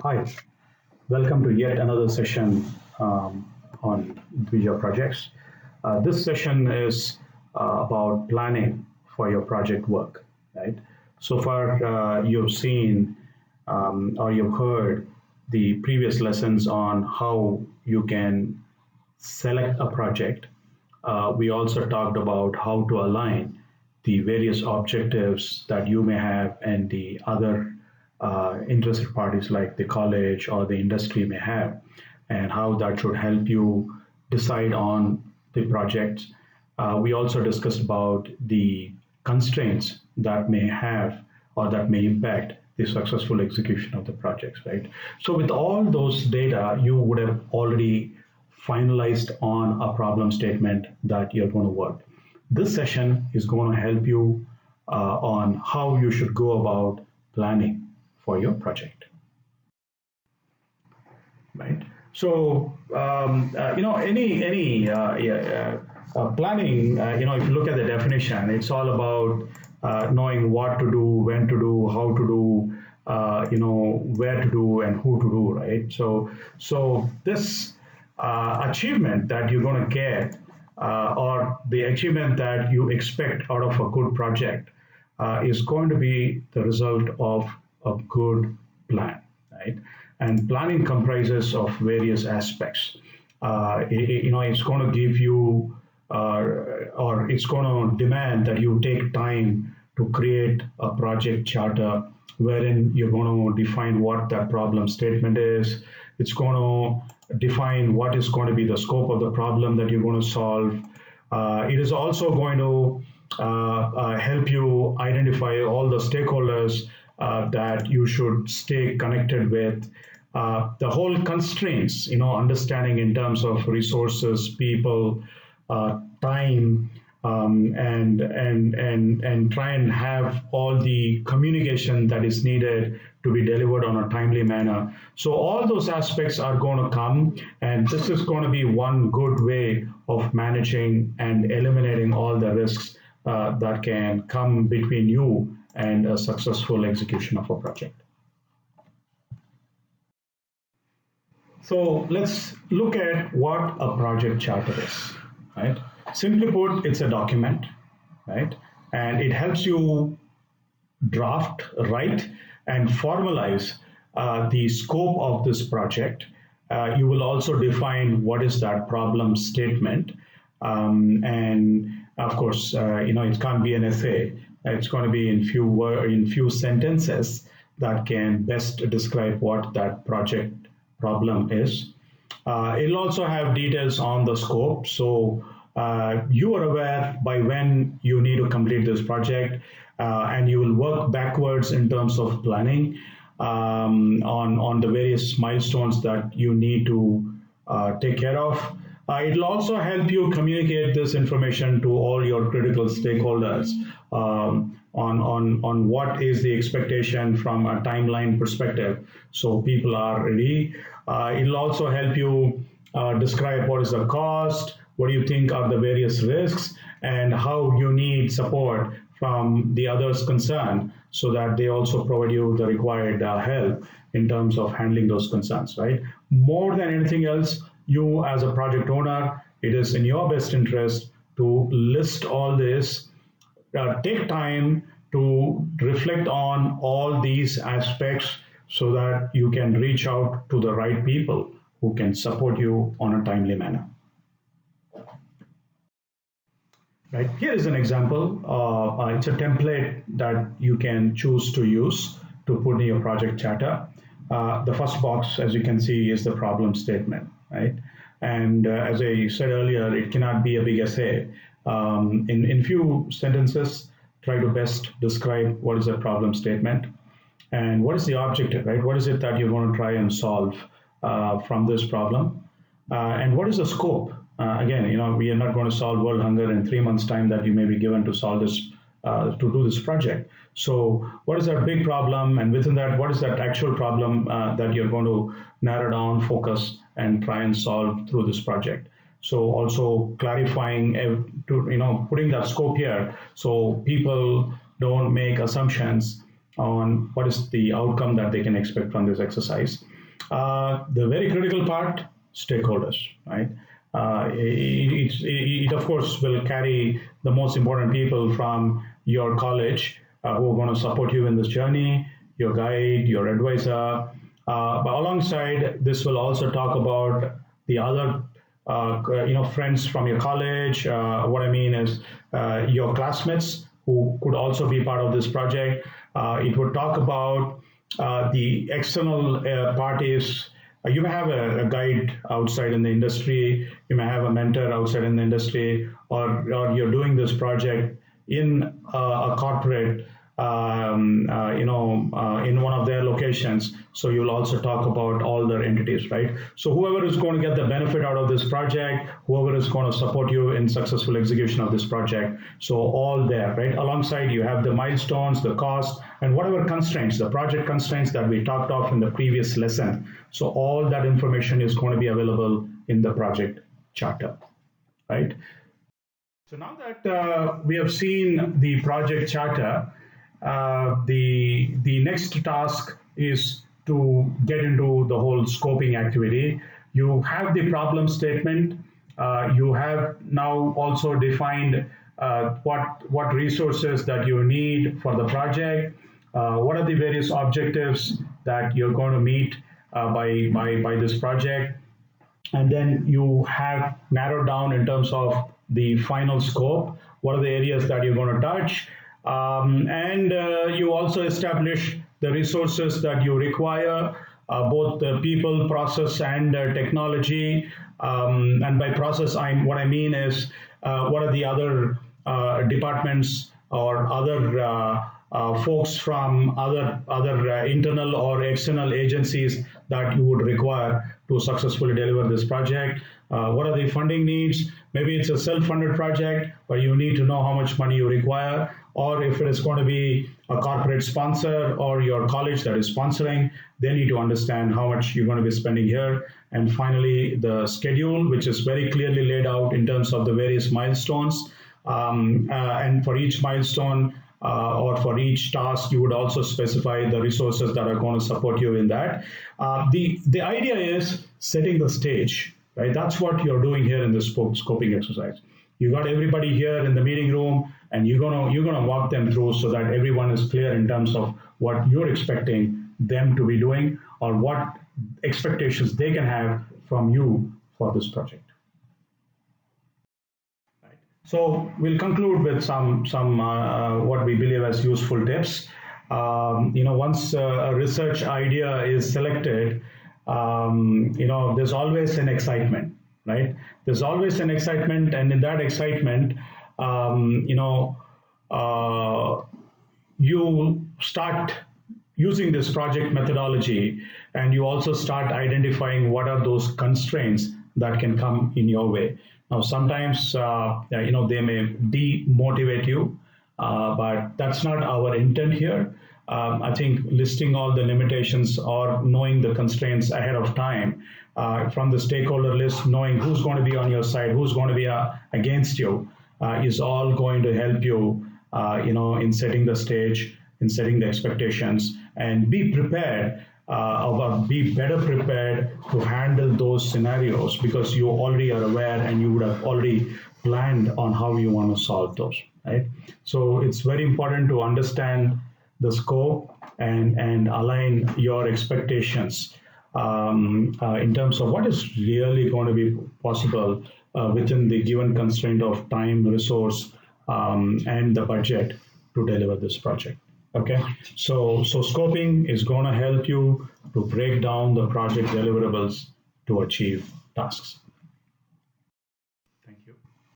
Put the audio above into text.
Hi, welcome to yet another session on Visual Projects. This session is about planning for your project work, right? So far, you've seen or you've heard the previous lessons on how you can select a project. We also talked about how to align the various objectives that you may have and the other interested parties like the college or the industry may have, and how that should help you decide on the projects. We also discussed about the constraints that may have or that may impact the successful execution of the projects, right? So with all those data, you would have already finalized on a problem statement that you're going to work. This session is going to help you on how you should go about planning for your project, right? So planning. If you look at the definition, it's all about knowing what to do, when to do, how to do, where to do, and who to do, right? So this achievement that you're going to get, or the achievement that you expect out of a good project, is going to be the result of a good plan, right? And planning comprises of various aspects. It's going to give you, or it's going to demand that you take time to create a project charter wherein you're going to define what that problem statement is. It's going to define what is going to be the scope of the problem that you're going to solve. It is also going to help you identify all the stakeholders that you should stay connected with. The whole constraints, understanding in terms of resources, people, time, and try and have all the communication that is needed to be delivered on a timely manner. So all those aspects are going to come, and this is going to be one good way of managing and eliminating all the risks that can come between you and a successful execution of a project. So let's look at what a project charter is, right? Simply put, it's a document, right? And it helps you draft, write, and formalize the scope of this project. You will also define what is that problem statement. And of course, it can't be an essay. It's going to be in few sentences that can best describe what that project problem is. It'll also have details on the scope, so you are aware by when you need to complete this project, and you will work backwards in terms of planning on the various milestones that you need to take care of. It'll also help you communicate this information to all your critical stakeholders on what is the expectation from a timeline perspective, so people are ready. It'll also help you describe what is the cost, what do you think are the various risks, and how you need support from the others concerned so that they also provide you the required help in terms of handling those concerns, right? More than anything else, you as a project owner, it is in your best interest to list all this, take time to reflect on all these aspects so that you can reach out to the right people who can support you on a timely manner. Right, here is an example. It's a template that you can choose to use to put in your project charter. The first box, as you can see, is the problem statement, right? And as I said earlier, it cannot be a big essay. In few sentences, try to best describe what is the problem statement and what is the objective, right? What is it that you're going to try and solve from this problem? And what is the scope? Again, we are not going to solve world hunger in 3 months' time that you may be given to solve this, to do this project. So what is that big problem? And within that, what is that actual problem that you're going to narrow down, focus, and try and solve through this project? So also clarifying, putting that scope here so people don't make assumptions on what is the outcome that they can expect from this exercise. The very critical part, stakeholders, right? It of course will carry the most important people from your college who are going to support you in this journey, your guide, your advisor. But alongside this, will also talk about the other friends from your college. What I mean is your classmates who could also be part of this project. It would talk about the external parties. You may have a guide outside in the industry, you may have a mentor outside in the industry, or you're doing this project in a corporate, in one of their locations. So you'll also talk about all their entities, right? So whoever is going to get the benefit out of this project, whoever is going to support you in successful execution of this project. So all there, right? Alongside you have the milestones, the cost, and whatever constraints, the project constraints that we talked of in the previous lesson. So all that information is going to be available in the project charter, right? So now that we have seen the project charter, the next task is to get into the whole scoping activity. You have the problem statement. You have now also defined what resources that you need for the project. What are the various objectives that you're going to meet by this project? And then you have narrowed down in terms of the final scope. What are the areas that you're going to touch? And you also establish the resources that you require, both the people, process, and technology. And by process, what I mean is what are the other departments or other folks from other internal or external agencies that you would require to successfully deliver this project. What are the funding needs? Maybe it's a self-funded project, but you need to know how much money you require. Or if it is going to be a corporate sponsor or your college that is sponsoring, they need to understand how much you're going to be spending here. And finally, the schedule, which is very clearly laid out in terms of the various milestones. And for each milestone, or for each task, you would also specify the resources that are going to support you in that. The idea is setting the stage, right? That's what you're doing here in this scoping exercise. You got everybody here in the meeting room, and you're gonna walk them through so that everyone is clear in terms of what you're expecting them to be doing or what expectations they can have from you for this project. So we'll conclude with some what we believe as useful tips. Once a research idea is selected, there's always an excitement, right? There's always an excitement, and in that excitement, you start using this project methodology, and you also start identifying what are those constraints that can come in your way. Now, sometimes, they may demotivate you, but that's not our intent here. I think listing all the limitations or knowing the constraints ahead of time from the stakeholder list, knowing who's going to be on your side, who's going to be against you, is all going to help you, in setting the stage, in setting the expectations, and be prepared. Or be better prepared to handle those scenarios because you already are aware and you would have already planned on how you want to solve those, right? So it's very important to understand the scope and align your expectations in terms of what is really going to be possible within the given constraint of time, resource, and the budget to deliver this project. Okay, so scoping is going to help you to break down the project deliverables to achieve tasks.